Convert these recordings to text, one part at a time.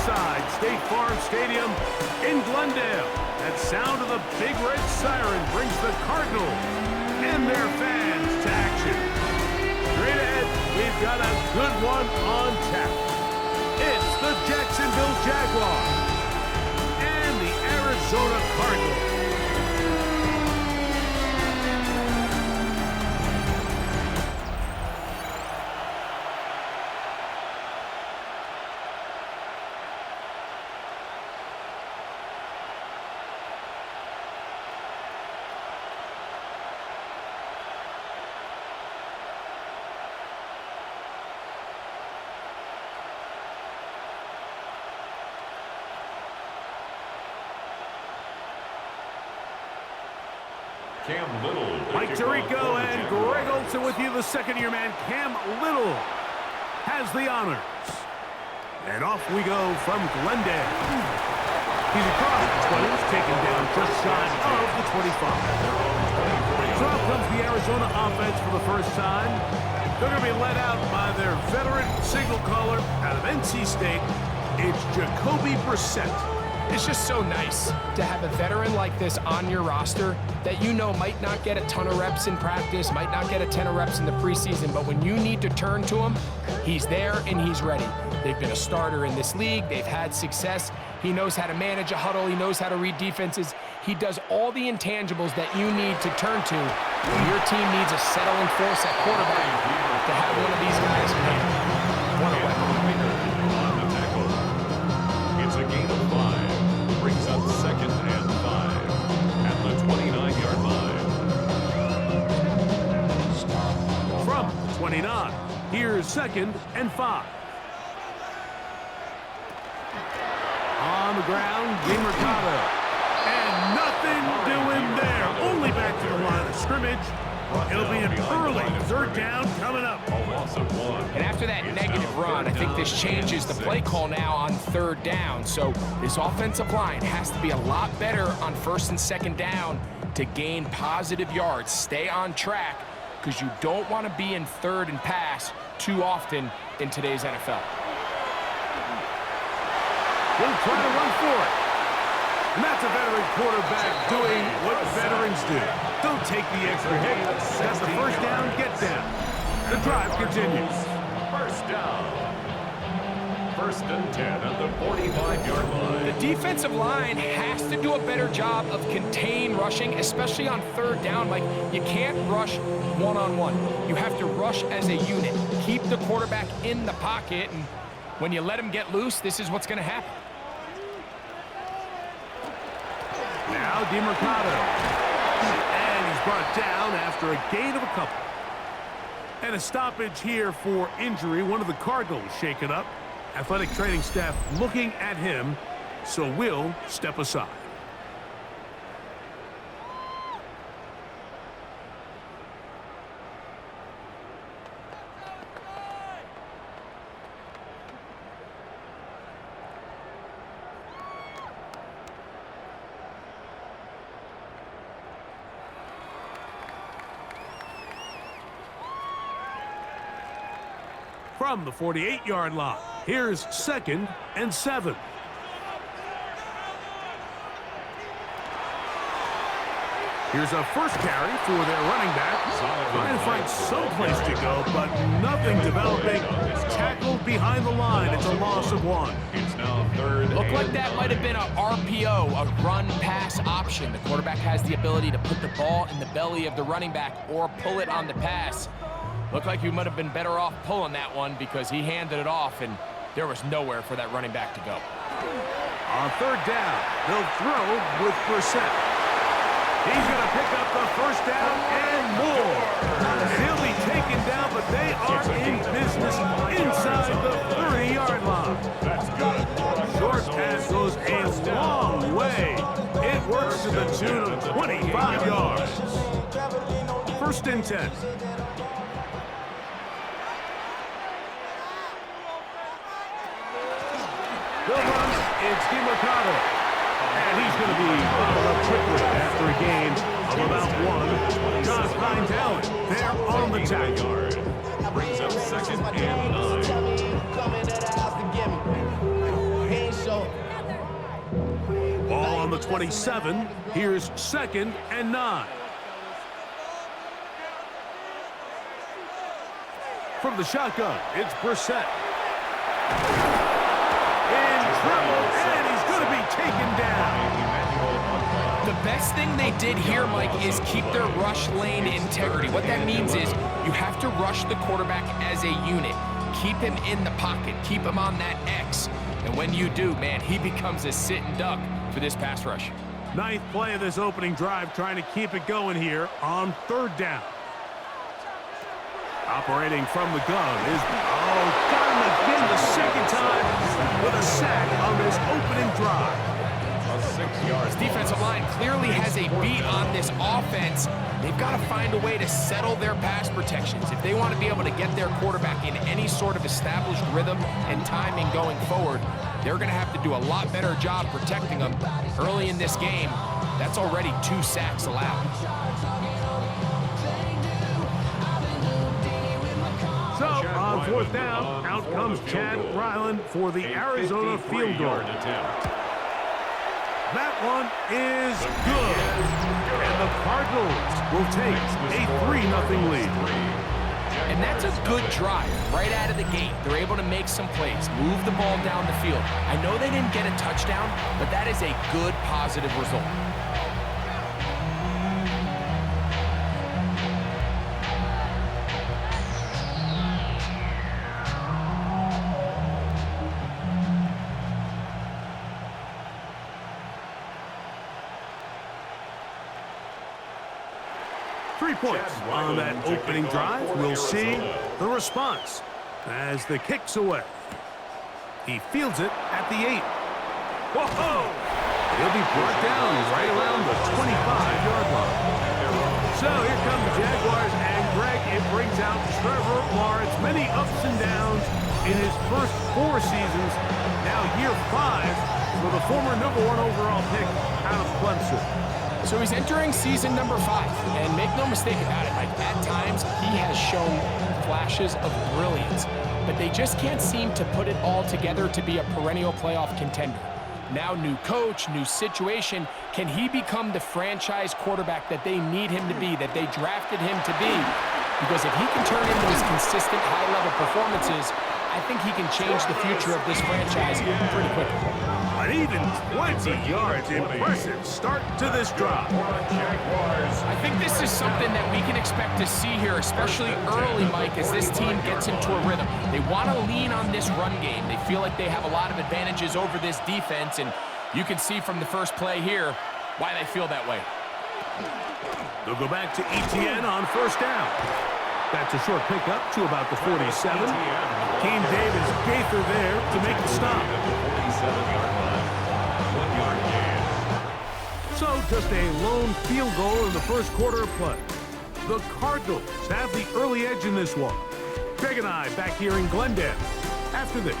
inside State Farm Stadium in Glendale. That sound of the Big Red Siren brings the Cardinals and their fans to action. Straight ahead, we've got a good one on tap. It's the Jacksonville Jaguars and the Arizona Cardinals. Mike Tirico and Greg Olson with you. The second-year man, Cam Little, has the honors. And off we go from Glendale. He's across the 20s, taken down just shy of the 25. So up comes the Arizona offense for the first time. They're going to be led out by their veteran signal caller out of NC State. It's Jacoby Brissett. It's just so nice to have a veteran like this on your roster that you know might not get a ton of reps in practice, might not get a ton of reps in the preseason, but when you need to turn to him, he's there and he's ready. They've been a starter in this league. They've had success. He knows how to manage a huddle. He knows how to read defenses. He does all the intangibles that you need to turn to when your team needs a settling force at quarterback. To have one of these guys, man, what a weapon. It's a gain of 5. Brings up 2nd and 5 at the 29-yard line. From the 29, here's 2nd and 5. On the ground, Mercado. And nothing doing there. Only back to the line of scrimmage. It'll be an early 3rd down coming up. A loss of 1. And after that negative run, I think this changes the play call now on 3rd down. So this offensive line has to be a lot better on 1st and 2nd down to gain positive yards. Stay on track because you don't want to be in 3rd and pass too often in today's NFL. He'll try to run for it. And that's a veteran quarterback doing what veterans do. Don't take the extra hit. That's the 1st down, get down. The drive continues. 1st down. 1st and 10 at the 45-yard line. The defensive line has to do a better job of contain rushing, especially on 3rd down. Like, you can't rush one-on-one. You have to rush as a unit. Keep the quarterback in the pocket, and when you let him get loose, this is what's going to happen. Now Mercado. And he's brought down after a gain of a couple. And a stoppage here for injury. One of the Cardinals shaken up. Athletic training staff looking at him, so we'll step aside. From the 48-yard line, here's 2nd and 7. Here's a first carry for their running back. Trying to find some place to go, but nothing developing. Tackled behind the line. It's a loss of 1. It's now 3rd. Looked like that might have been a RPO, a run-pass option. The quarterback has the ability to put the ball in the belly of the running back or pull it on the pass. Looked like you might have been better off pulling that one because he handed it off, and there was nowhere for that running back to go. On 3rd down, they'll throw with Brissett. He's going to pick up the 1st down and more. And he'll be taken down, but they are in business inside the 30-yard line. That's good. Short pass goes a long way. It works to the tune of 25 yards. 1st and 10. They'll run. It's Mercado. And he's going to be bottled up quickly after a gain of about 1. John Heinz there on the tackle. Brings up 2nd and 9. On the 27, here's 2nd and 9. From the shotgun, it's Brissett. In trouble, and he's going to be taken down. The best thing they did here, Mike, is keep their rush lane integrity. What that means is you have to rush the quarterback as a unit. Keep him in the pocket. Keep him on that X. And when you do, man, he becomes a sitting duck for this pass rush. 9th play of this opening drive, trying to keep it going here on 3rd down. Operating from the gun is, got him again the 2nd time with a sack on this opening drive. 6 yards. This defensive line clearly has a beat on this offense. They've got to find a way to settle their pass protections. If they want to be able to get their quarterback in any sort of established rhythm and timing going forward, they're going to have to do a lot better job protecting them. Early in this game, that's already 2 sacks allowed. So, on 4th down, out comes Chad Ryland for the Arizona field goal. That one is good. And the Cardinals will take a 3-0 lead. And that's a good drive right out of the gate. They're able to make some plays, move the ball down the field. I know they didn't get a touchdown, but that is a good, positive result. Points on that opening drive. We'll see the response as the kick's away. He fields it at the 8. Whoa! He'll be brought down right around the 25-yard line. So here come the Jaguars, and Greg, it brings out Trevor Lawrence. Many ups and downs in his first 4 seasons. Now year 5 for the former #1 overall pick out of Clemson. So he's entering season number 5, and make no mistake about it, Mike, at times he has shown flashes of brilliance, but they just can't seem to put it all together to be a perennial playoff contender. Now new coach, new situation, can he become the franchise quarterback that they need him to be, that they drafted him to be? Because if he can turn in those consistent high-level performances, I think he can change the future of this franchise pretty quickly. An even 20 yards. Impressive start to this drive. I think this is something that we can expect to see here, especially early, Mike, as this team gets into a rhythm. They want to lean on this run game. They feel like they have a lot of advantages over this defense, and you can see from the first play here why they feel that way. They'll go back to ETN on 1st down. That's a short pickup to about the 47. Keem Davis Gaither there to make the stop. 47-yard line. 1-yard gain. So just a lone field goal in the first quarter of play. The Cardinals have the early edge in this one. Greg and I back here in Glendale after this.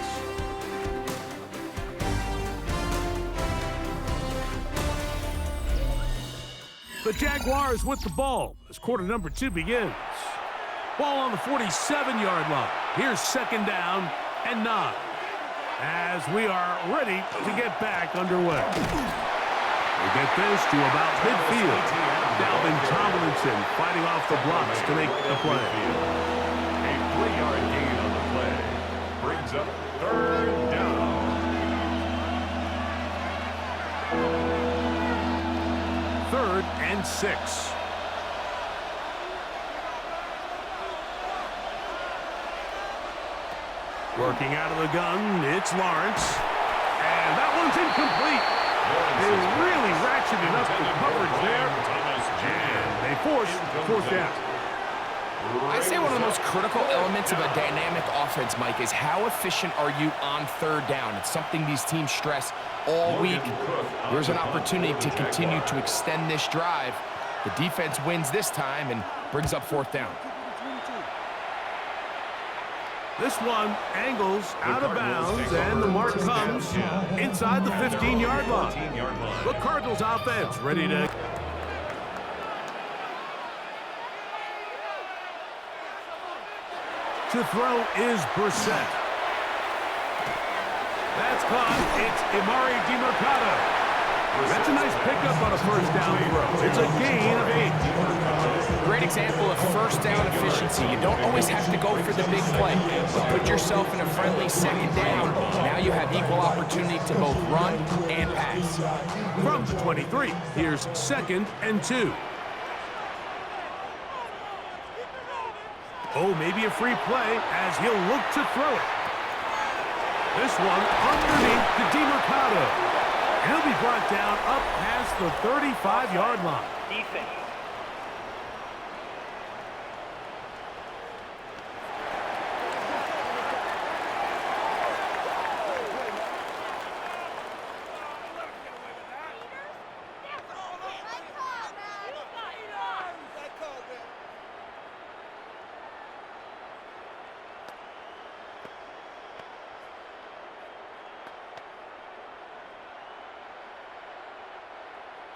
The Jaguars with the ball as quarter number 2 begins. Ball on the 47-yard line. Here's 2nd down and 9. As we are ready to get back underway. We get this to about midfield. Dalvin Tomlinson fighting off the blocks to make the play. A 3-yard gain on the play. Brings up 3rd down. 3rd and 6. Working out of the gun, it's Lawrence. And that one's incomplete. They really ratcheted up the coverage there. And they force 4th down. I'd say one of the most critical elements of a dynamic offense, Mike, is how efficient are you on 3rd down? It's something these teams stress all week. There's an opportunity to continue to extend this drive. The defense wins this time and brings up 4th down. This one angles out of bounds, and the mark comes inside the 15-yard line. The Cardinals offense ready to... To throw is Brissett. That's caught. It's Emari Demercado. That's a nice pickup on a first down throw. It's a gain of 8. Great example of first down efficiency. You don't always have to go for the big play, but put yourself in a friendly second down. Now you have equal opportunity to both run and pass. From the 23, here's 2nd and 2. Oh, maybe a free play as he'll look to throw it. This one underneath the DeMercado. He'll be brought down up past the 35-yard line. Defense.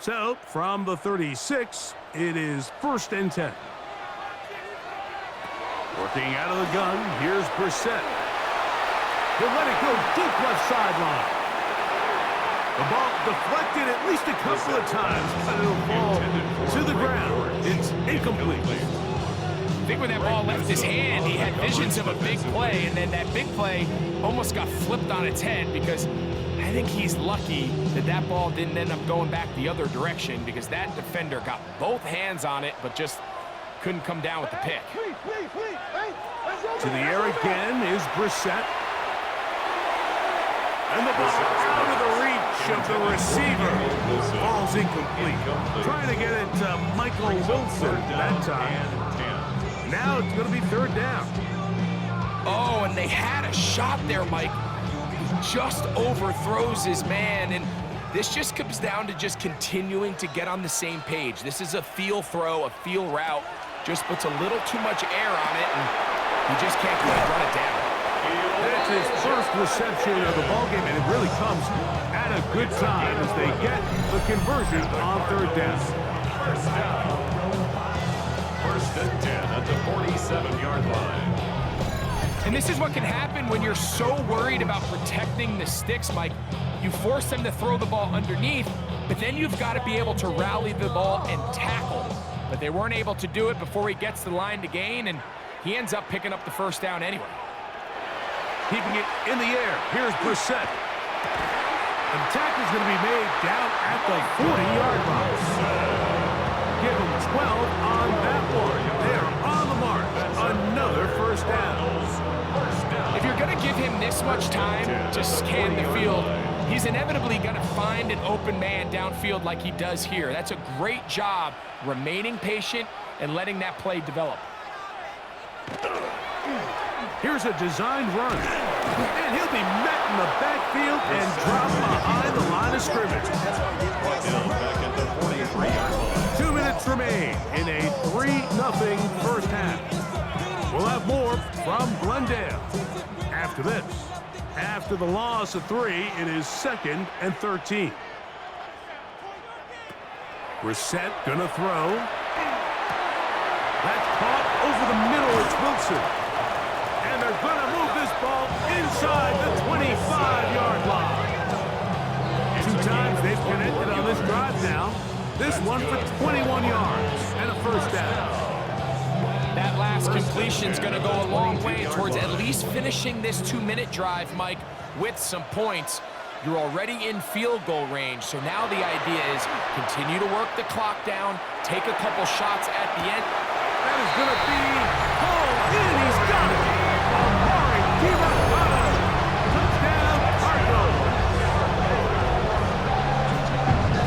So, from the 36, it is 1st and 10. Working out of the gun, here's Brissett. He'll let it go deep left sideline. The ball deflected at least a couple of times, but it'll fall to the ground. It's incomplete. I think when that ball left his hand, he had visions of a big play, and then that big play almost got flipped on its head because I think he's lucky that that ball didn't end up going back the other direction because that defender got both hands on it but just couldn't come down with the pick. To the air again is Brissett. And the ball out of the reach of the receiver. Ball's incomplete. Trying to get it to Michael Wilson that time. Now it's going to be 3rd down. Oh, and they had a shot there, Mike. Just overthrows his man, and this just comes down to just continuing to get on the same page. This is a feel throw, a feel route, just puts a little too much air on it, and he just can't quite run it down. That's his first reception of the ballgame, and it really comes at a good time as they get the conversion on 3rd down. First down. 1st and 10 at the 47-yard line. And this is what can happen when you're so worried about protecting the sticks, Mike. You force them to throw the ball underneath, but then you've got to be able to rally the ball and tackle. But they weren't able to do it before he gets the line to gain, and he ends up picking up the first down anyway. Keeping it in the air, here's Brissett. The tackle's going to be made down at the 40-yard line. Give him 12 on that one. They're on the mark. Another first down. If you're going to give him this much time to scan the field, he's inevitably going to find an open man downfield like he does here. That's a great job remaining patient and letting that play develop. Here's a designed run. And he'll be met in the backfield and dropped behind the line of scrimmage. Back at the 43-yard line. 2 minutes remain in a 3-0 first half. We'll have more from Glendale after this. After the loss of 3, it is 2nd and 13. Brissett gonna throw. That's caught over the middle. It's Wilson. And they're gonna move this ball inside the 25-yard line. 2 times they've connected on this drive now. This one for 21 yards and a first down. That last completion's going to go a long way towards at least finishing this 2-minute drive, Mike, with some points. You're already in field goal range, so now the idea is continue to work the clock down, take a couple shots at the end. That is going to be hauled in. He's got it. Touchdown, Cardinals.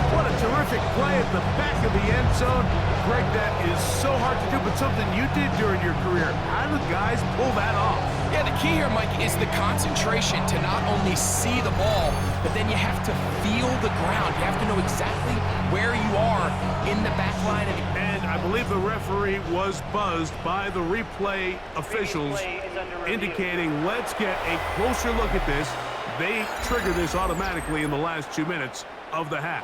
What a terrific play at the back of the end zone. Greg, that is so hard to do, but something you did during your career. How do guys pull that off? Yeah, the key here, Mike, is the concentration to not only see the ball, but then you have to feel the ground. You have to know exactly where you are in the back line. And I believe the referee was buzzed by the replay officials indicating, let's get a closer look at this. They trigger this automatically in the last 2 minutes of the half.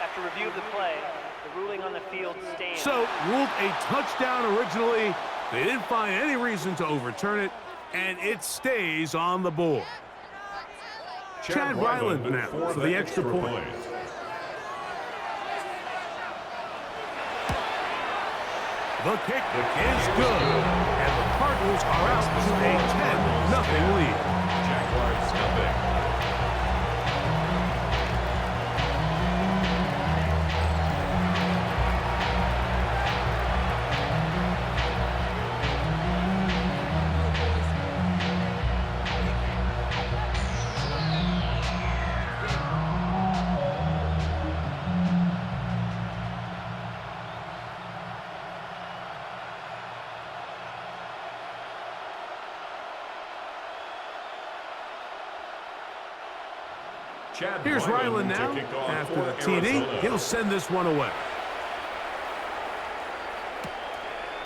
After review of the play, the ruling on the field stands. So, ruled a touchdown originally. They didn't find any reason to overturn it, and it stays on the board. Chad Ryland now for the extra point. The kick is good, and the Cardinals are out to a 10-0 lead. Jaguars nothing. Here's Ryland now. After the TD, he'll send this one away.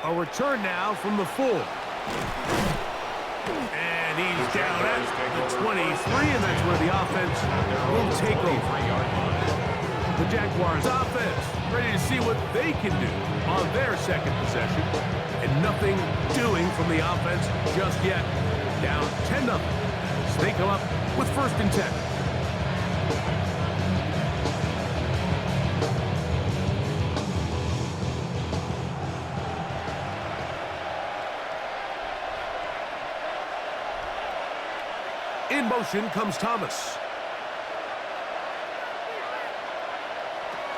A return now from the 4. And he's down at the 23, and that's where the offense will take over. The Jaguars offense ready to see what they can do on their second possession. And nothing doing from the offense just yet. Down 10-0. So they come up with 1st and 10. In motion comes Thomas.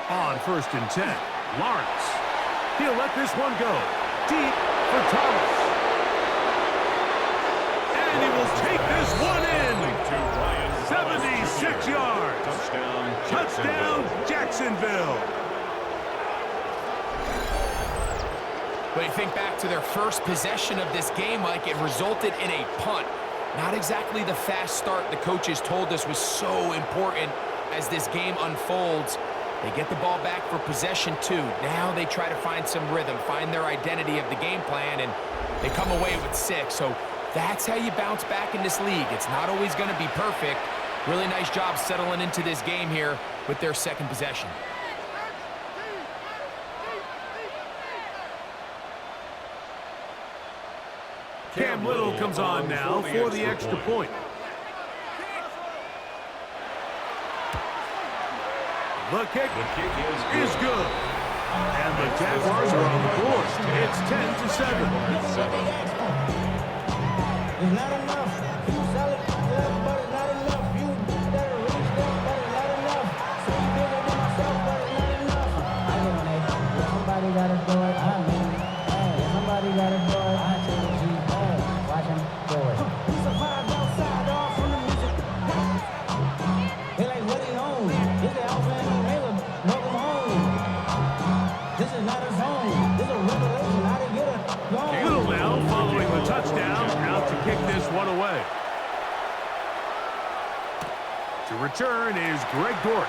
On 1st and 10, Lawrence. He'll let this one go. Deep for Thomas. And he will take this one in. 76 yards. Touchdown, Jacksonville. When you think back to their first possession of this game, Mike, it resulted in a punt. Not exactly the fast start the coaches told us was so important as this game unfolds. They get the ball back for possession 2. Now they try to find some rhythm, find their identity of the game plan, and they come away with 6. So that's how you bounce back in this league. It's not always going to be perfect. Really nice job settling into this game here with their second possession. Cam Little comes on now for the extra point. The kick is good. And the Jaguars are on the board. It's 10-7. It's not enough. You sell it, but it's not enough. You better reach them, but it's not enough. So you bigger than myself, but it's not enough. I know that. Somebody gotta do it. I mean, hey, somebody gotta do it. I tell you, hey, watch him do it. He survived outside, all from the music. They like what he owns. This the Alpha and Omega. Welcome home. This is not a zone. This is a revelation. How to get it. Little now following the touchdown, out to kick this one away. To return is Greg Dortch.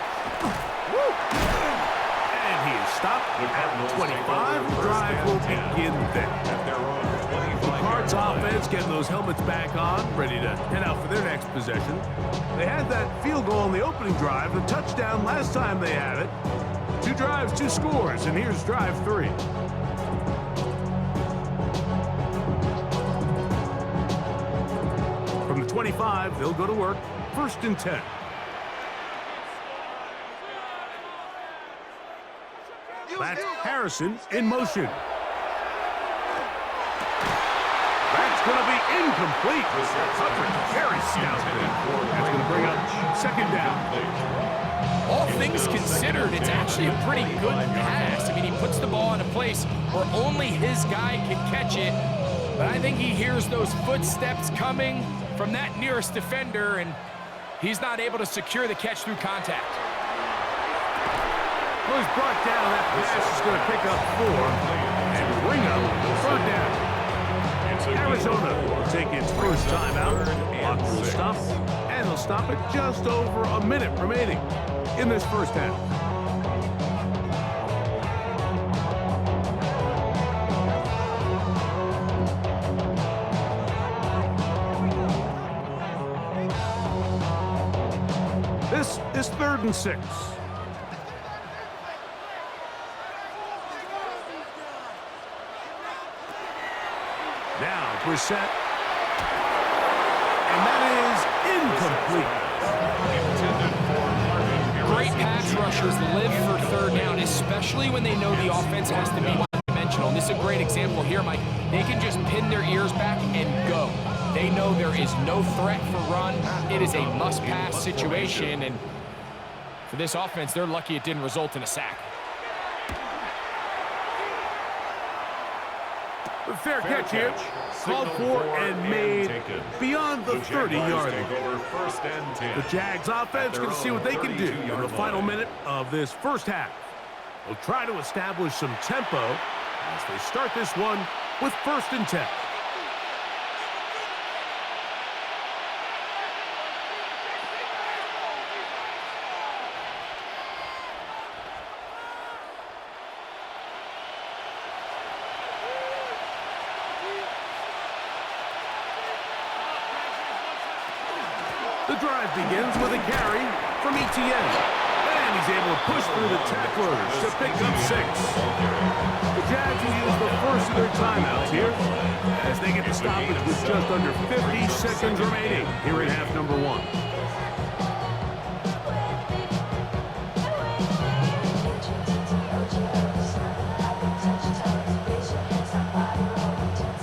And he is stopped at the 25. The drive will begin there. The Cards offense getting those helmets back on, ready to head out for their next possession. They had that field goal on the opening drive, the touchdown last time they had it. 2 drives, 2 scores, and here's drive 3. From the 25, they'll go to work. 1st and 10. That's Harrison in motion. That's going to be incomplete. Coverage very stout. That's going to bring up 2nd down. All things considered, it's actually a pretty good pass. I mean, he puts the ball in a place where only his guy can catch it. But I think he hears those footsteps coming from that nearest defender, and he's not able to secure the catch through contact. Well, he's brought down. That pass is going to pick up 4 and bring up 3rd down. Arizona will take its first timeout. Clock will stop, and they'll stop it just over a minute remaining in this first half. This is 3rd and 6. Brissett. And that is incomplete. Great pass rushers live for third down, especially when they know the offense has to be one-dimensional. And this is a great example here, Mike. They can just pin their ears back and go. They know there is no threat for run. It is a must-pass situation, and for this offense, they're lucky it didn't result in a sack. Fair catch here. Called for and made beyond the 30-yard line. The Jags offense can see what they can do in the final minute of this first half. They'll try to establish some tempo as they start this one with 1st and 10. The drive begins with a carry from Etienne. And he's able to push through the tacklers to pick up 6. The Jags will use the first of their timeouts here as they get the stoppage with just under 50 seconds remaining here in half number 1.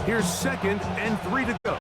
Here's 2nd and 3 to go.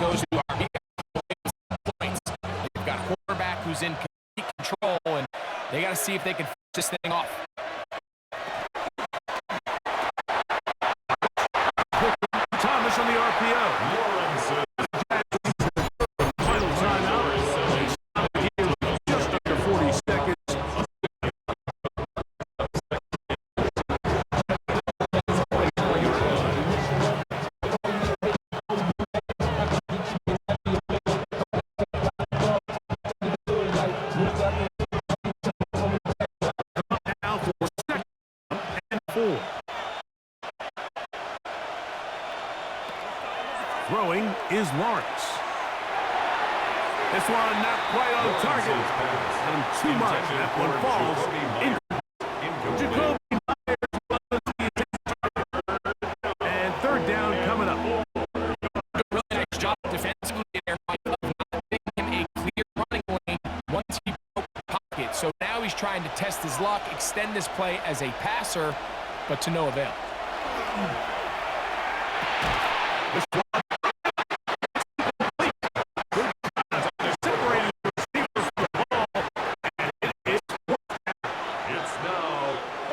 Goes to our points. They've got a quarterback who's in complete control, and they got to see if they can finish this thing off. Thomas on the RPO. Final timeout. Just under 40 seconds. Throwing is Lawrence. This one not quite on target. And too much. That one falls in. Jakobi Meyers. And 3rd down coming up. Really nice job defensively there, Mike, of not giving him a clear running lane once he broke the pocket. So now he's trying to test his luck, extend this play as a passer, but to no avail.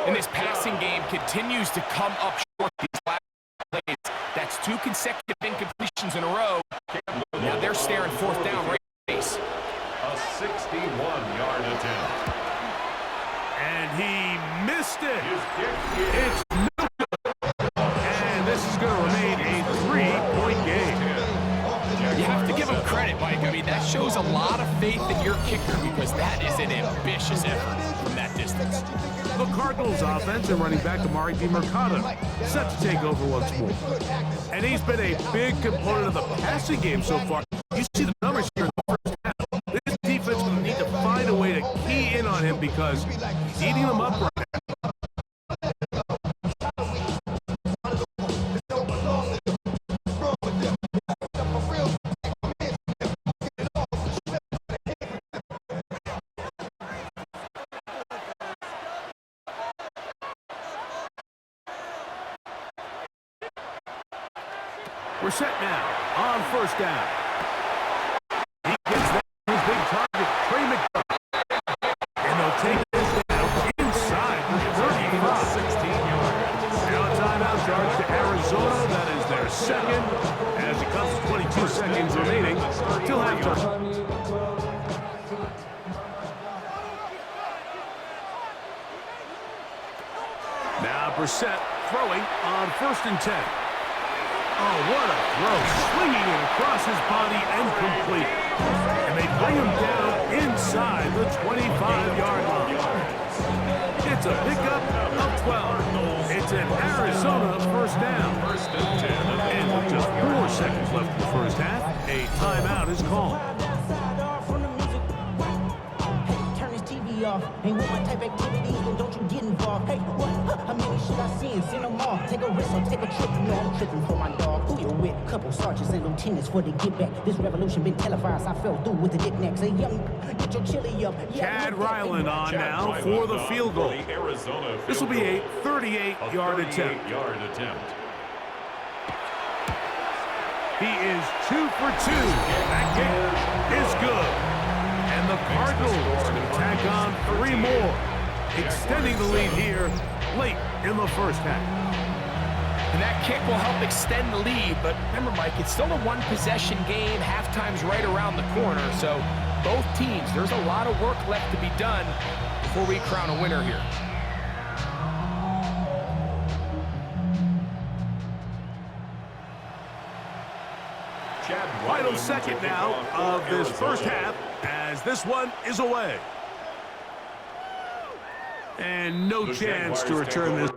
And this passing game continues to come up short these last plays. That's 2 consecutive incompletions in a row. Now they're staring 4th down right in the face. A 61-yard attempt. And he missed it. It's no good. And this is going to remain a 3-point game. You have to give him credit, Mike. I mean, that shows a lot of faith in your kicker because that is an ambitious effort from that distance. The Cardinals offense and running back Amari DiMercato set to take over once more. And he's been a big component of the passing game so far. You see the numbers here in the first half. This defense will need to find a way to key in on him because he's eating them up right now. We're set now on 1st down. He gets that his big target, Trey McDuffie. And they'll take this down inside the 35. 16 yards. Now a timeout charge to Arizona. That is their 2nd as it comes to 22 seconds remaining till halftime. Now Brissett throwing on 1st and 10. Oh, what a throw. Swinging it across his body and complete. And they bring him down inside the 25-yard line. It's a pickup of 12. It's an Arizona first down. And with just 4 seconds left in the first half, a timeout is called. Ain't with my type activities, then don't you get involved. Hey, what? How many should I see and send them all? Take a risk or take a trip. No, I'm tripping for my dog. Who you with? Couple sergeants and lieutenants for the get back. This revolution been televised. I fell through with the knickknacks. Hey, young, get your chili up. Chad Ryland on now for the field goal. This will be a 38-yard attempt. He is 2 for 2. That kick is good. And the Cardinals are going to tack on 3 more, extending the lead here late in the first half. And that kick will help extend the lead, but remember, Mike, it's still a one-possession game. Halftime's right around the corner, so both teams, there's a lot of work left to be done before we crown a winner here. Final second now of this first half as this one is away. And no chance to return this.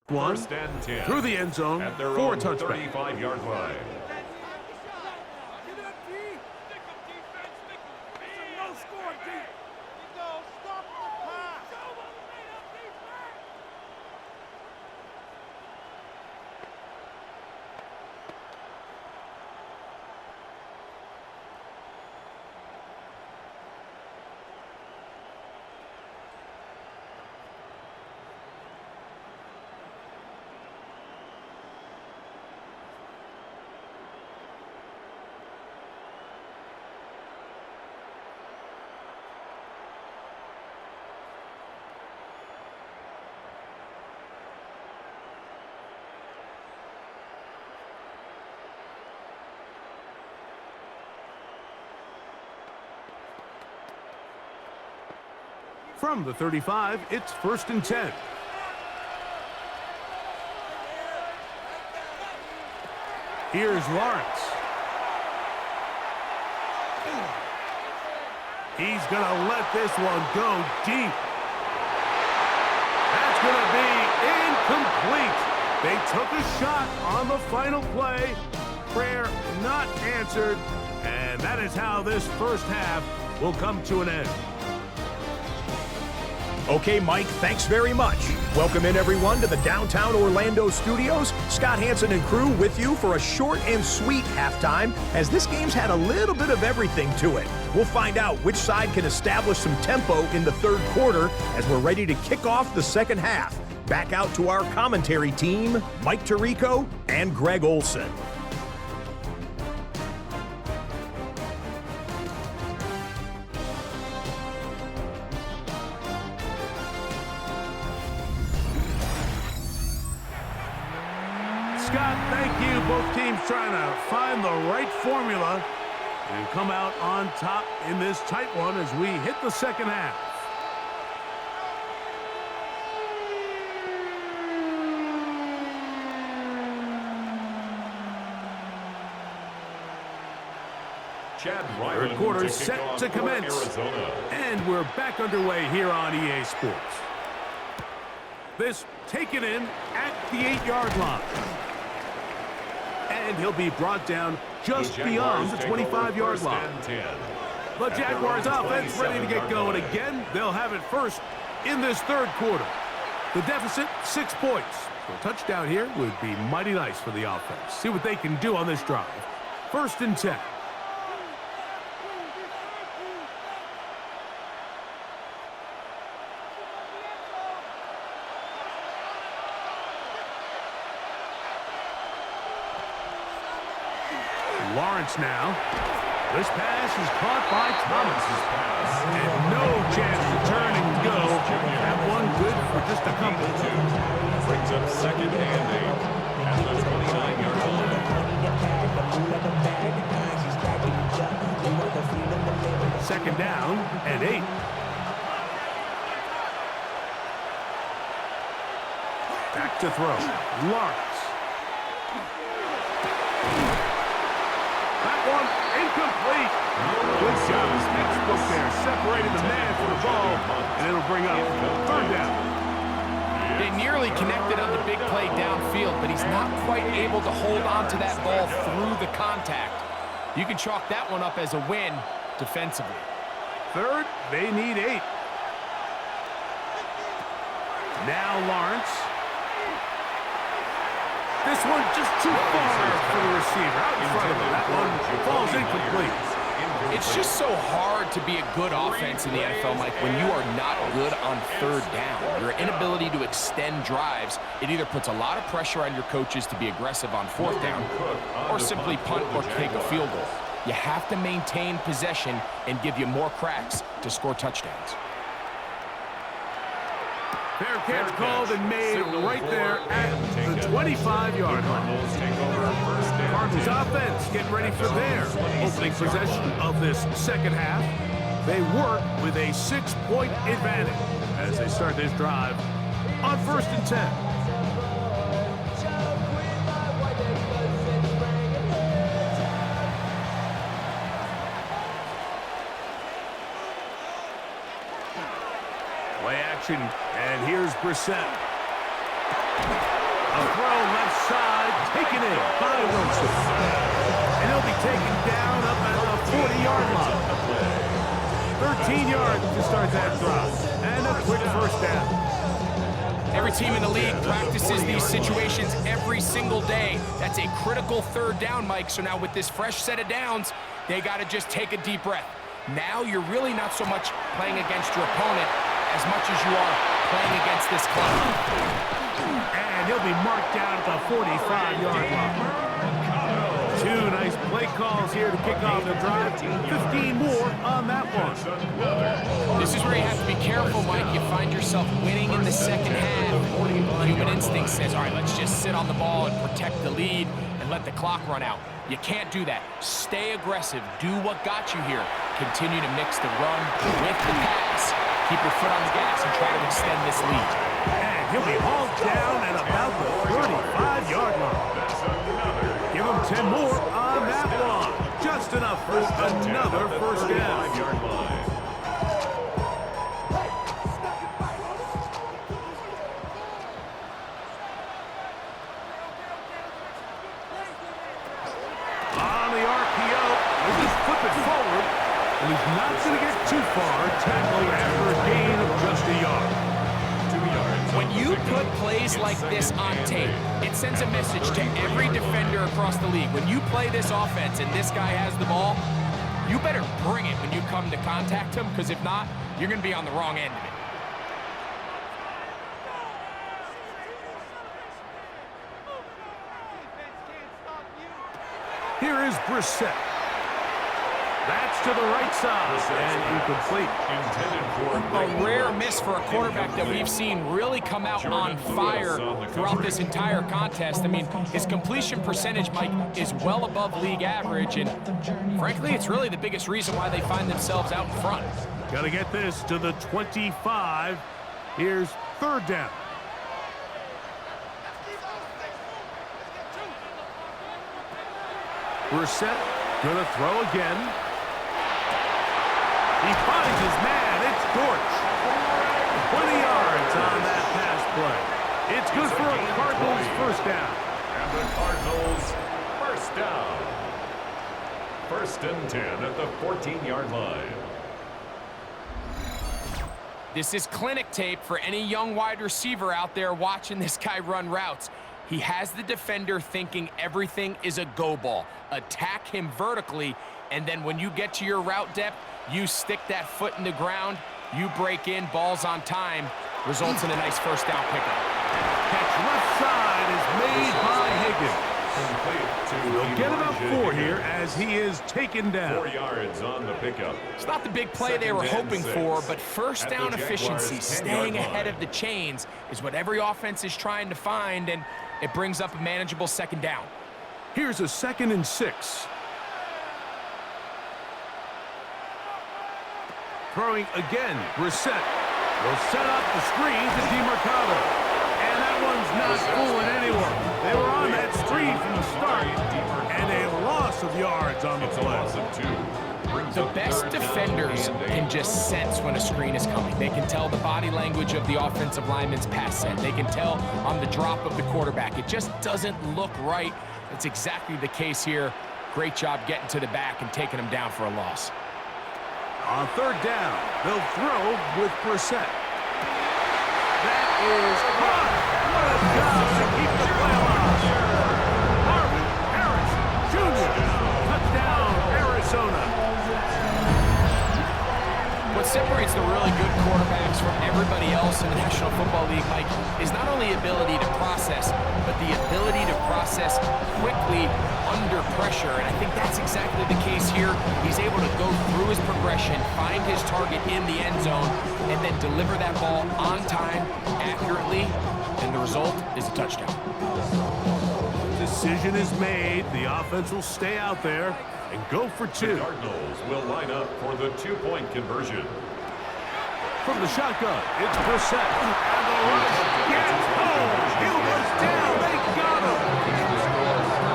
One through the end zone for a touchback. 35-yard line. From the 35, it's 1st and 10. Here's Lawrence. He's going to let this one go deep. That's going to be incomplete. They took a shot on the final play. Prayer not answered. And that is how this first half will come to an end. Okay, Mike, thanks very much. Welcome in, everyone, to the downtown Orlando studios. Scott Hansen and crew with you for a short and sweet halftime, as this game's had a little bit of everything to it. We'll find out which side can establish some tempo in the third quarter as we're ready to kick off the second half. Back out to our commentary team, Mike Tirico and Greg Olson. Scott, thank you. Both teams trying to find the right formula and come out on top in this tight one as we hit the second half. Third quarter set to commence. And we're back underway here on EA Sports. This taken in at the 8-yard line. And he'll be brought down just beyond the 25-yard line. The Jaguars offense ready to get going again. They'll have it first in this third quarter. The deficit, 6 points. So a touchdown here would be mighty nice for the offense. See what they can do on this drive. 1st and 10. Lawrence now. This pass is caught by Thomas. And no chance to turn and go. That one good for just a couple. Brings up 2nd and 8 at the 29-yard line. 2nd down and 8. Back to throw. Lawrence. That one incomplete. Good job. Textbook there. Separated the man from the ball, and it'll bring up 3rd down. They nearly connected on the big play downfield, but he's not quite able to hold on to that ball through the contact. You can chalk that one up as a win defensively. 3rd, they need 8. Now Lawrence. This one just too far for the receiver. Out in front of him. That one falls incomplete. It's just so hard to be a good offense in the NFL, Mike, when you are not good on 3rd down. Your inability to extend drives, it either puts a lot of pressure on your coaches to be aggressive on 4th down or simply punt or take a field goal. You have to maintain possession and give you more cracks to score touchdowns. Fair catch called and made right there at the 25-yard line. Cardinals offense getting ready for their opening possession of this second half. They work with a 6-point advantage as they start this drive on 1st and 10. Play action, and here's Brissett. A throw left side, taken in by Wilson. And he'll be taken down up at the 40-yard line. 13 yards to start that drive, and a quick 1st down. Every team in the league practices these situations every single day. That's a critical 3rd down, Mike. So now with this fresh set of downs, they got to just take a deep breath. Now you're really not so much playing against your opponent as much as you are playing against this clock. And he'll be marked down at the 45-yard line. 2 nice play calls here to kick off the drive. 15 more on that one. This is where you have to be careful, Mike. You find yourself winning in the second half. Human instinct says, all right, let's just sit on the ball and protect the lead and let the clock run out. You can't do that. Stay aggressive. Do what got you here. Continue to mix the run with the pass. Keep your foot on the gas and try to extend this lead. And he'll be hauled down at about the 35-yard line. Give him 10 more on that one. Just enough for another 1st down. On the RPO, he'll just flip it forward, and he's not going to get too far, tackling after a gain of just a yard. When you put plays like this on tape, it sends a message to every defender across the league. When you play this offense and this guy has the ball, you better bring it when you come to contact him, because if not, you're going to be on the wrong end of it. Here is Brissett. That's to the right side and incomplete. A rare miss for a quarterback that we've seen really come out on fire throughout this entire contest. I mean, his completion percentage, Mike, is well above league average, and frankly, it's really the biggest reason why they find themselves out in front. Got to get this to the 25. Here's 3rd down. Brissett gonna throw again. He finds his man. It's Dortch. 20 yards on that pass play. It's good for a Cardinals first down. And the Cardinals first down. 1st and 10 at the 14-yard line. This is clinic tape for any young wide receiver out there watching this guy run routes. He has the defender thinking everything is a go ball. Attack him vertically, and then when you get to your route depth, you stick that foot in the ground, you break in, balls on time, results in a nice first down pickup. Catch left side is made by Higgins. They'll get about 4 here as he is taken down. 4 yards on the pickup. It's not the big play they were hoping for, but first down efficiency, staying ahead of the chains, is what every offense is trying to find, and it brings up a manageable 2nd down. Here's a 2nd and 6. Throwing again, Brissett will set up the screen to DeMarcado. And that one's not fooling anyone. They were on that screen from the start, and a loss of yards on the play. Loss of 2. The best defenders can just sense when a screen is coming. They can tell the body language of the offensive lineman's pass set. They can tell on the drop of the quarterback. It just doesn't look right. It's exactly the case here. Great job getting to the back and taking them down for a loss. On 3rd down, they'll throw with Brissett. That is caught. What a job to keep the play alive. Marvin Harrison Jr. Touchdown, Arizona. What separates the really good quarterbacks from everybody else in the National Football League, Mike, is not only ability to process, but the ability to process quickly under pressure. And I think that's exactly the case here. He's able to go through his progression, find his target in the end zone, and then deliver that ball on time, accurately, and the result is a touchdown. Decision is made. The offense will stay out there and go for 2. The Cardinals will line up for the 2-point conversion. From the shotgun, it's Brissett. And the rush gets home. Hill goes down. They got him.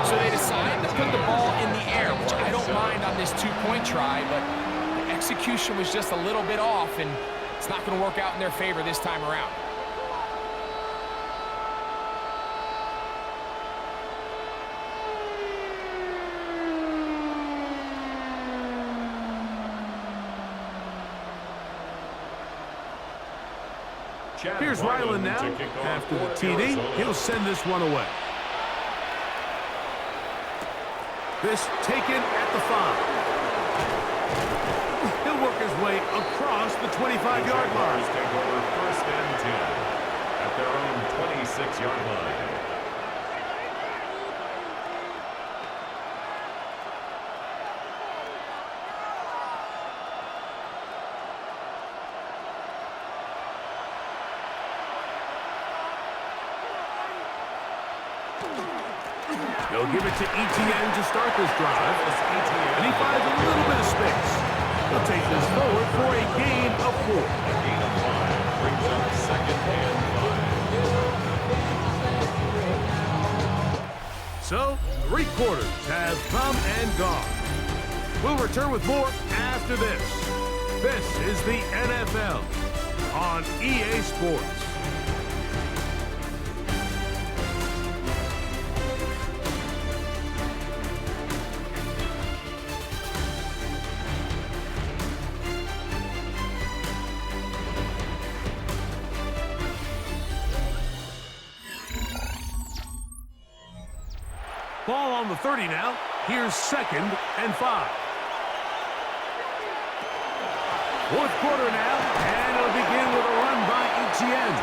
So they decide to put the ball in the air, which I don't mind on this 2-point try, but the execution was just a little bit off, and it's not going to work out in their favor this time around. Here's Ryland now. After the TD, he'll send this one away. This taken at the 5. He'll work his way across the 25-yard line. Take over 1st and 10 at their own 26-yard line. They'll give it to Etienne to start this drive. And he finds a little bit of space. They'll take this forward for a gain of 4. A gain of 5 brings up 2nd and 5. So, 3 quarters have come and gone. We'll return with more after this. This is the NFL on EA Sports. Ball on the 30 now. Here's 2nd and 5. 4th quarter now, and it'll begin with a run by Etienne.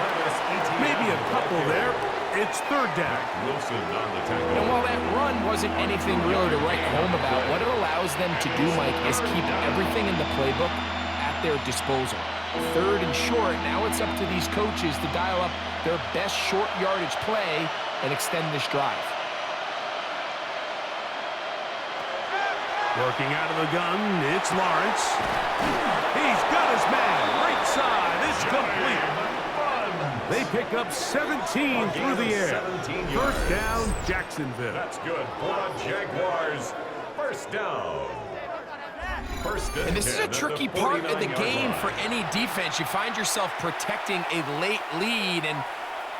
Maybe a couple there. It's 3rd down. Wilson on the tackle. And while that run wasn't anything really to write home about, what it allows them to do, Mike, is keep everything in the playbook at their disposal. 3rd and short, now it's up to these coaches to dial up their best short yardage play and extend this drive. Working out of the gun, it's Lawrence. He's got his man. Right side. It's complete. They pick up 17 through the air. 17 yards. First down, Jacksonville. That's good for the Jaguars. First down. And this is a tricky part of the game for any defense. You find yourself protecting a late lead, and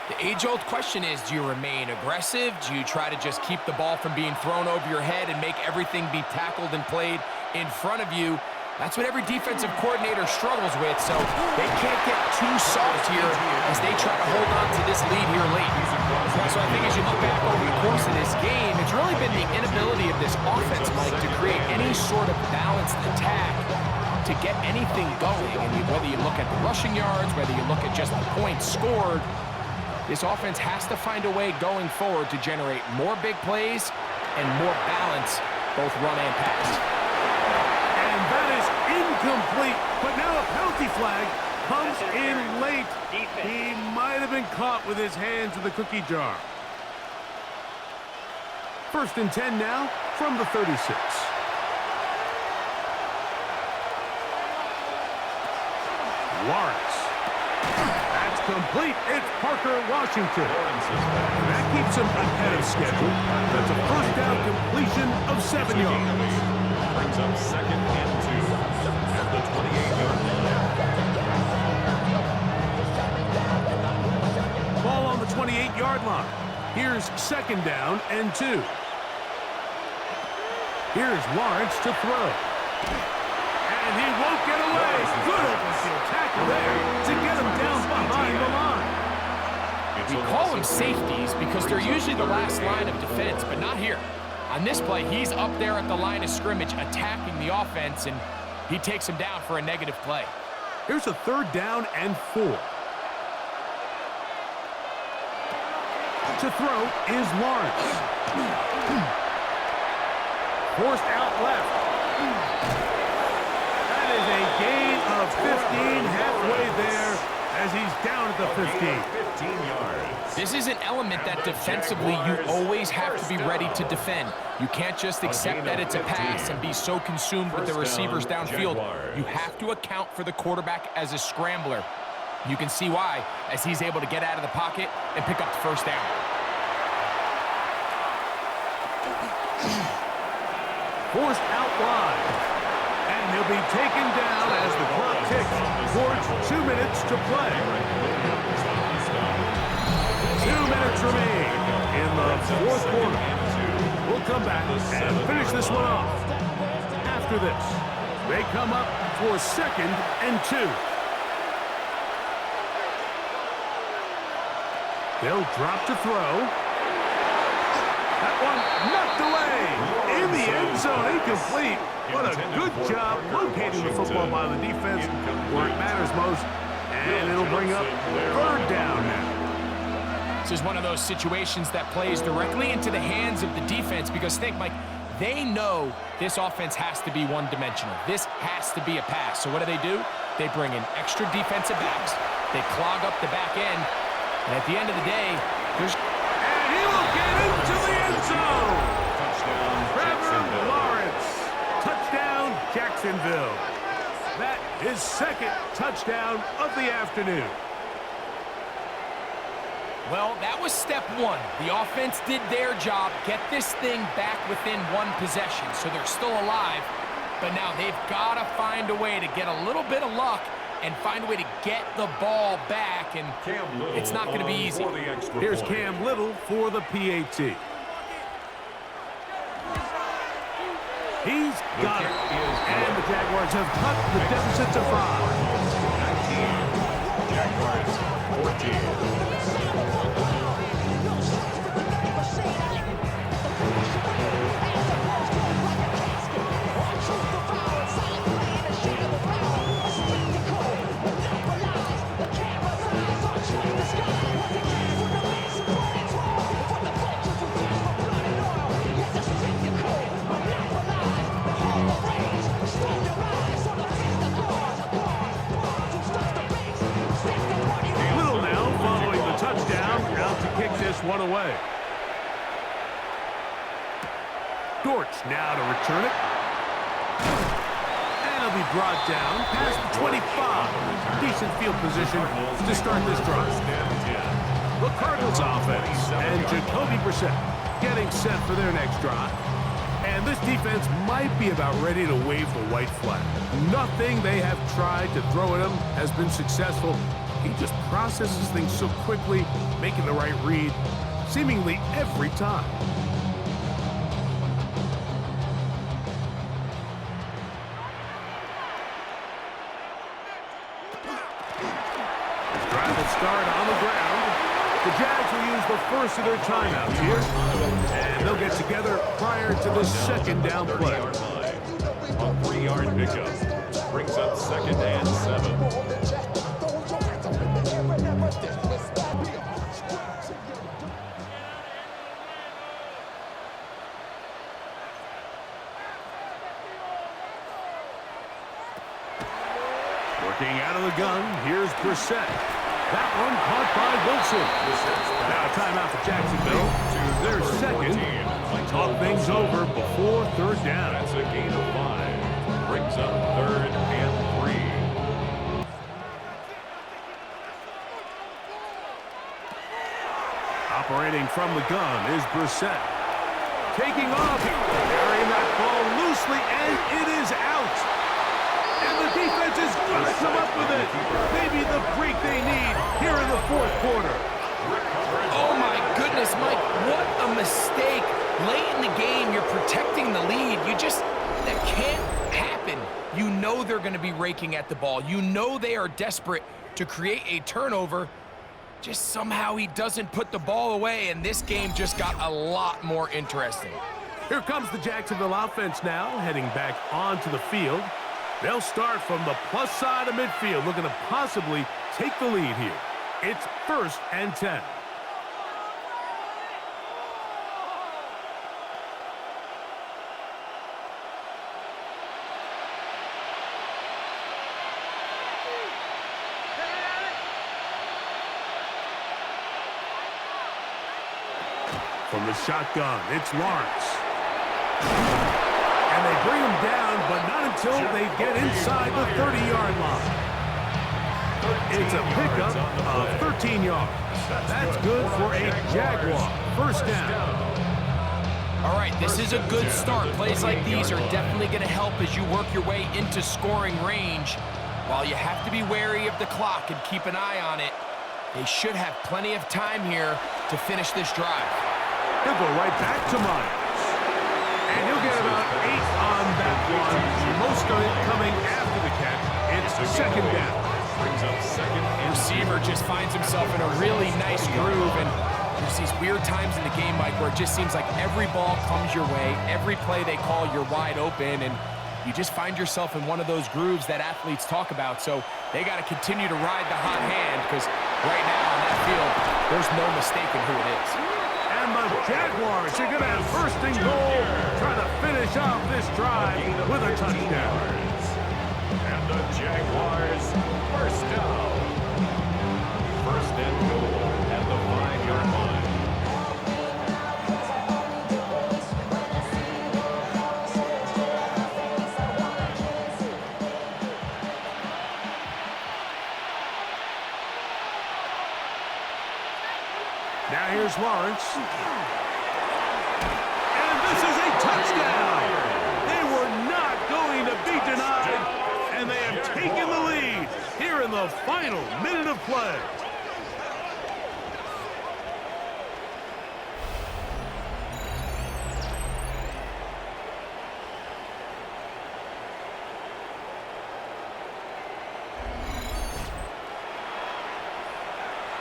The age-old question is, do you remain aggressive? Do you try to just keep the ball from being thrown over your head and make everything be tackled and played in front of you? That's what every defensive coordinator struggles with, so they can't get too soft here as they try to hold on to this lead here late. So I think as you look back over the course of this game, it's really been the inability of this offense, Mike, to create any sort of balanced attack to get anything going. And whether you look at the rushing yards, whether you look at just the points scored, this offense has to find a way going forward to generate more big plays and more balance, both run and pass. And that is incomplete, but now a penalty flag comes in late. He might have been caught with his hands in the cookie jar. 1st and 10 now from the 36. Lawrence. That's complete. It's Parker Washington. That keeps him ahead of schedule. That's a 1st down completion of 7 yards. Brings up 2nd and 2 at the 28-yard line. Ball on the 28-yard line. Here's 2nd down and 2. Here's Lawrence to throw. And he won't get away. Good open field tackle there to get him down behind the line. We call them safeties because they're usually the last line of defense, but not here. On this play, he's up there at the line of scrimmage attacking the offense, and he takes him down for a negative play. Here's a 3rd down and 4. To throw is Lawrence. Forced out left. That is a gain of 15 halfway there as he's down at the 15. 15 yards. This is an element that defensively you always have to be ready to defend. You can't just accept that it's a pass and be so consumed with the receivers downfield. You have to account for the quarterback as a scrambler. You can see why as he's able to get out of the pocket and pick up the 1st down. Forced out wide. And he'll be taken down as the clock ticks towards 2 minutes to play. 2 minutes remain in the 4th quarter. We'll come back and finish this one off. After this, they come up for 2nd and 2. They'll drop to throw. That one knocked away in the end zone, incomplete. What a good job locating the football by the defense where it matters most. And it'll bring up 3rd down now. This is one of those situations that plays directly into the hands of the defense because think, Mike, they know this offense has to be one-dimensional. This has to be a pass. So what do? They bring in extra defensive backs. They clog up the back end. And at the end of the day, there's... And he will get into the end zone. Touchdown, Trevor Lawrence. Touchdown, Jacksonville. That is 2nd touchdown of the afternoon. Well, that was step 1. The offense did their job, get this thing back within 1 possession, so they're still alive. But now they've got to find a way to get a little bit of luck and find a way to get the ball back, and it's not going to be easy. Here's Cam Little for the PAT. He's got it. And the Jaguars have cut the deficit to 5. Jaguars 14. One away. Dortch now to return it. And he'll be brought down past the 25. Decent field position to start this drive. The Cardinals offense and Jacoby Brissett getting set for their next drive. And this defense might be about ready to wave the white flag. Nothing they have tried to throw at him has been successful. He just processes things so quickly, making the right read seemingly every time. Drive will start on the ground. The Jags will use the first of their timeouts here. And they'll get together prior to the second down play. A 3-yard pickup brings up 2nd and 7. Working out of the gun, here's Brissett. That one caught by Wilson. Now a timeout for Jacksonville. Their second. Talk things over before third down. That's a gain of 5. Brings up 3rd and 3. Operating from the gun is Brissett. Taking off, carrying that ball loosely, and it is out. And the defense is going to come up with it. Maybe the break they need here in the fourth quarter. Oh, my goodness, Mike, what a mistake. Late in the game, you're protecting the lead. That can't happen. You know they're going to be raking at the ball. You know they are desperate to create a turnover. Just somehow he doesn't put the ball away, and this game just got a lot more interesting. Here comes the Jacksonville offense now, heading back onto the field. They'll start from the plus side of midfield, looking to possibly take the lead here. It's 1st and 10. From the shotgun, it's Lawrence. And they bring him down, but not until they get inside the 30-yard line. It's a pickup of 13 yards. That's good for a Jaguar. 1st down. All right, this is a good start. Plays like these are definitely going to help as you work your way into scoring range. While you have to be wary of the clock and keep an eye on it, they should have plenty of time here to finish this drive. He'll go right back to Meyers. And he'll get about 8 on that one. Most of it coming after the catch. It's 2nd down. Brings up 2nd and Receiver just finds himself in a really nice groove, and there's these weird times in the game, Mike, where it just seems like every ball comes your way, every play they call, you're wide open, and you just find yourself in one of those grooves that athletes talk about. So they got to continue to ride the hot hand, because right now on that field, there's no mistaking who it is. And the Jaguars are going to have 1st and goal, trying to finish off this drive with a touchdown. And the Jaguars 1st down. 1st and goal at the 5-yard line. Now here's Lawrence. And this is a touchdown. They were not going to be denied. And they have taken the lead here in the final minute of play.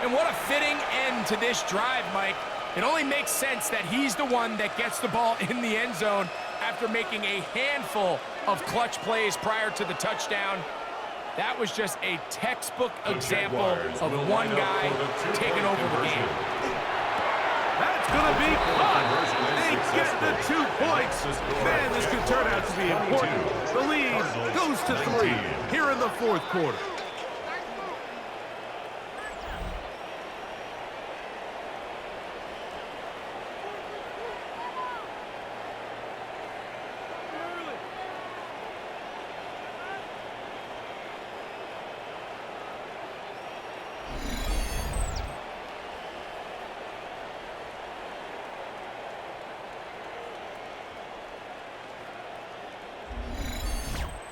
And what a fitting end to this drive, Mike. It only makes sense that he's the one that gets the ball in the end zone after making a handful of clutch plays prior to the touchdown. That was just a textbook example of one guy taking over the game. That's going to be caught. They get the 2 points. Man, this could turn out to be important. The lead goes to 3 here in the 4th quarter.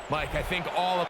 Mike, I think all of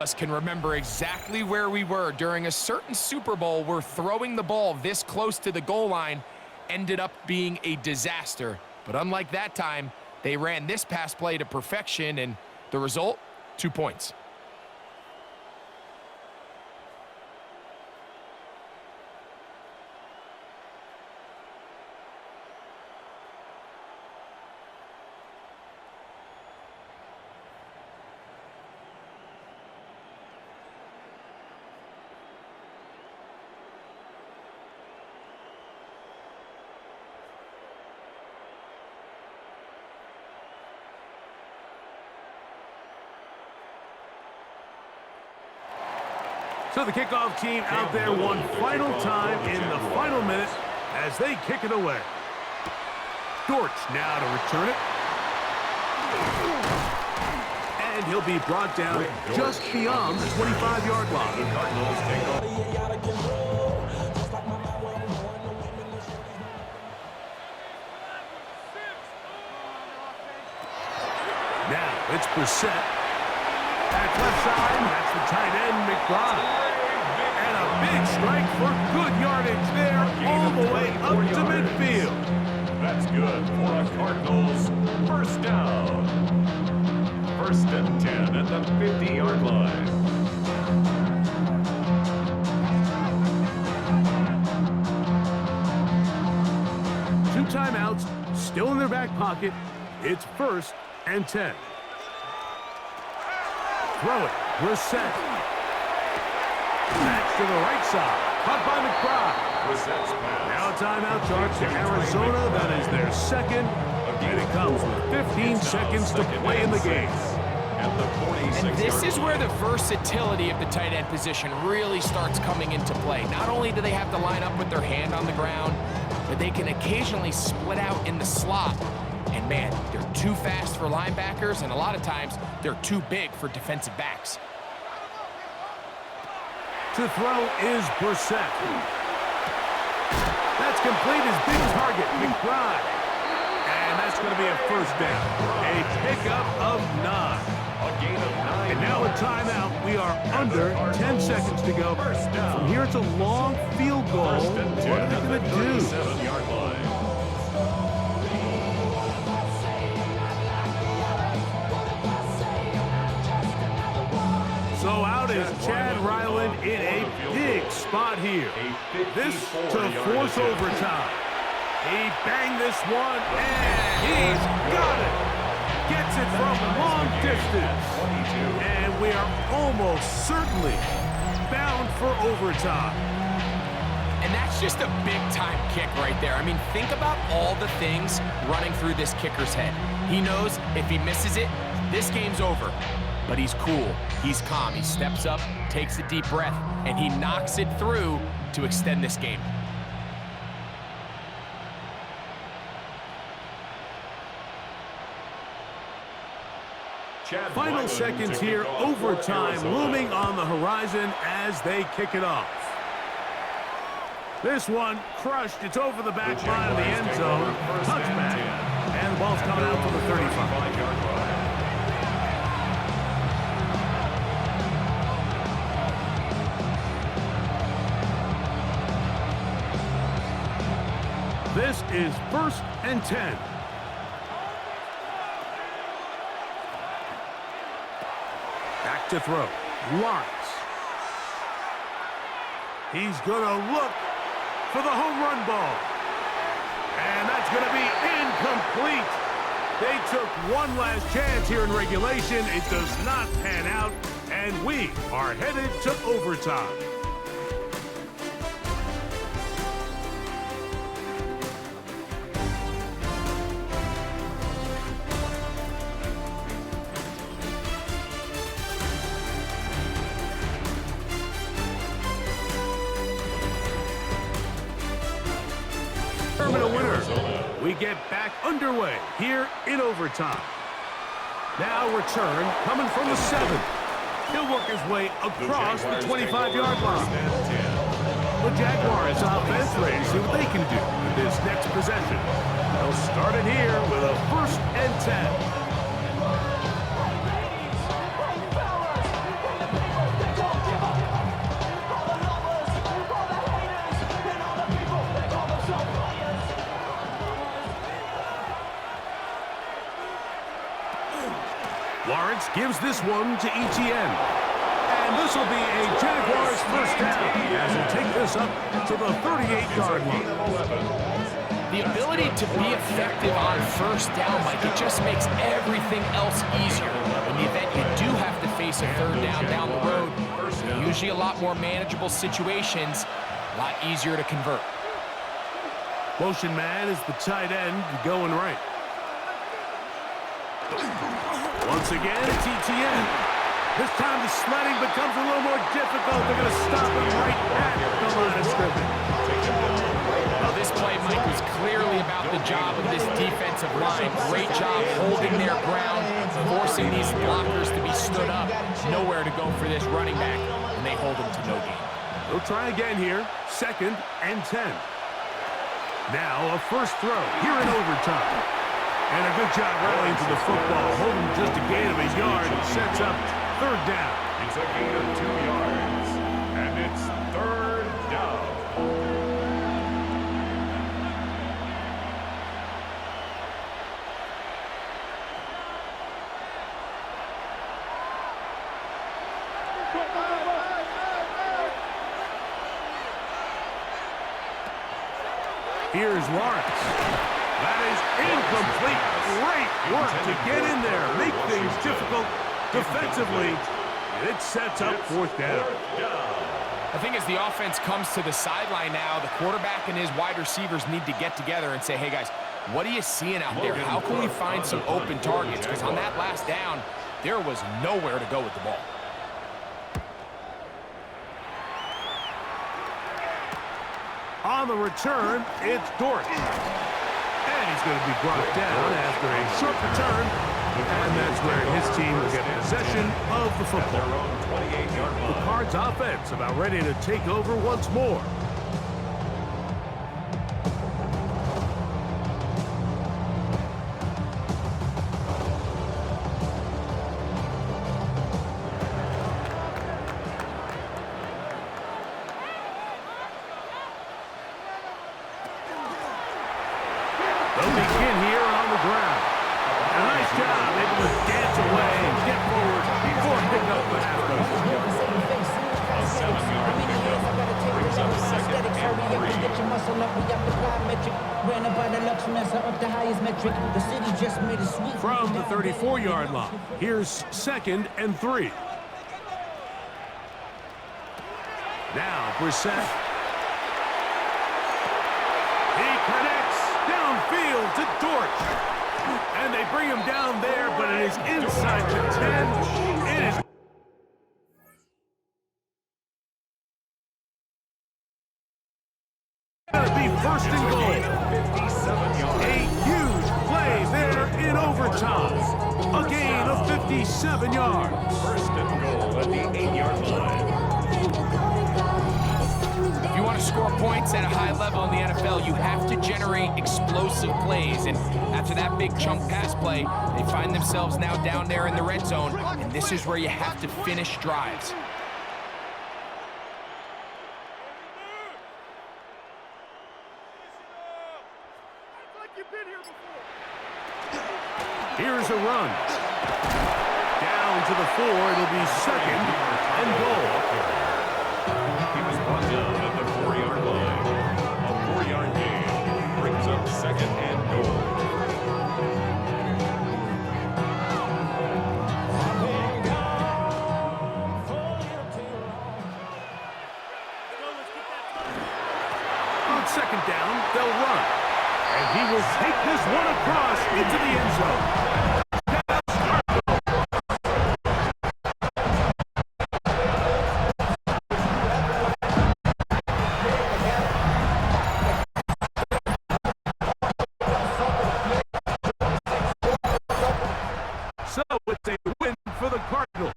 Us can remember exactly where we were during a certain Super Bowl where throwing the ball this close to the goal line ended up being a disaster. But unlike that time, they ran this pass play to perfection, and the result, 2 points. So the kickoff team out there one final time in the final minute as they kick it away. Dortch now to return it. And he'll be brought down just beyond the 25-yard line. Now it's Brissett. Back left side, that's the tight end, McBride. And a big strike for good yardage there, all the way up to midfield. That's good for a Cardinals first down. 1st and 10 at the 50-yard line. Two timeouts, still in their back pocket. It's 1st and 10. Throw it, Brissett. That's to the right side, caught by McBride. Brissett's pass. Now a timeout charge to Arizona. That is their second, and it comes with 15 seconds to play in the game. And this is where the versatility of the tight end position really starts coming into play. Not only do they have to line up with their hand on the ground, but they can occasionally split out in the slot. And man, they're too fast for linebackers, and a lot of times they're too big for defensive backs. To throw is Brissett. That's complete, his big target, McBride. And that's going to be a first down. A pickup of 9. A gain of 9. And now a timeout. We are under 10 seconds to go. From here, it's a long field goal. What are they going to do? 37-yard line. So out is Chad Ryland in a big spot here. This to force overtime. He banged this one, and he's got it. Gets it from long distance. And we are almost certainly bound for overtime. And that's just a big-time kick right there. I mean, think about all the things running through this kicker's head. He knows if he misses it, this game's over. But he's cool, he's calm, he steps up, takes a deep breath, and he knocks it through to extend this game. Final seconds here, overtime looming on the horizon as they kick it off. This one crushed, it's over the back line of the end zone, touchback, and the ball's coming out to the 35. This is 1st and 10. Back to throw. Lawrence. He's going to look for the home run ball. And that's going to be incomplete. They took one last chance here in regulation. It does not pan out, and we are headed to overtime. A winner. We get back underway here in overtime. Now return coming from the 7. He'll work his way across the 25-yard line. The Jaguars offense ready to see what they can do with this next possession. They'll start it here with a 1st and 10. Lawrence gives this one to Etienne. And this will be a Jaguars first down as he'll take this up to the 38-yard line. The ability to be effective on first down, Mike, it just makes everything else easier. In the event you do have to face a third down the road, usually a lot more manageable situations, a lot easier to convert. Motion man is the tight end going right. Once again, it's Etienne. This time the sledding becomes a little more difficult. They're going to stop him right at the line of scrimmage. Well, this play, Mike, was clearly about the job of this defensive line. Great job holding their ground, forcing these blockers to be stood up. Nowhere to go for this running back, and they hold him to no gain. They'll try again here. 2nd and 10. Now a first throw here in overtime. And a good job rallying to the football, holding just a gain of a yard and sets up 3rd down. It's a gain of 2 yards, and it's 3rd down. Here's Lawrence. That is incomplete. Great work to get in there, make things difficult defensively. And it sets up 4th down. I think as the offense comes to the sideline now, the quarterback and his wide receivers need to get together and say, hey, guys, what are you seeing out there? How can we find some open targets? Because on that last down, there was nowhere to go with the ball. On the return, it's Dort. And he's going to be brought down after a short return. And that's where his team will get possession of the football. The Cards offense about ready to take over once more. They'll begin here on the ground. A nice job able to dance away and get forward before pickup with half. From the 34-yard line, here's 2nd and 3. Now Brissett. He connects downfield to Dort. And they bring him down there, but it is inside the 10. It is going to be 1st and goal. A huge play there in overtime. A gain of 57 yards. 1st and goal at the 8-yard line. If you want to score points at a high level in the NFL, you have to generate explosive plays. And after that big chunk pass play, they find themselves now down there in the red zone. And this is where you have to finish drives. Here's a run. Down to the 4. It'll be 2nd and goal. He was brought down at the 4-yard line. A 4-yard gain brings up 2nd and goal. On 2nd down, they'll run. And he will take this one across into the end zone. So it's a win for the Cardinals.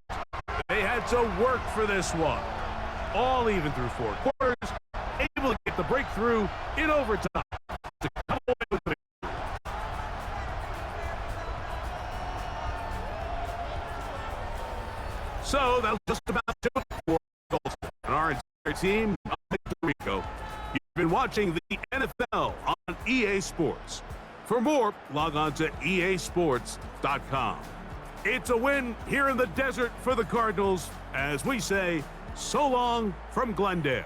They had to work for this one. All even through 4 quarters, able to get the breakthrough in overtime to come away with the victory. So that'll just about do it for Colts and our entire team. I'm Victor Rico. You've been watching the NFL on EA Sports. For more, log on to easports.com. It's a win here in the desert for the Cardinals as we say so long from Glendale.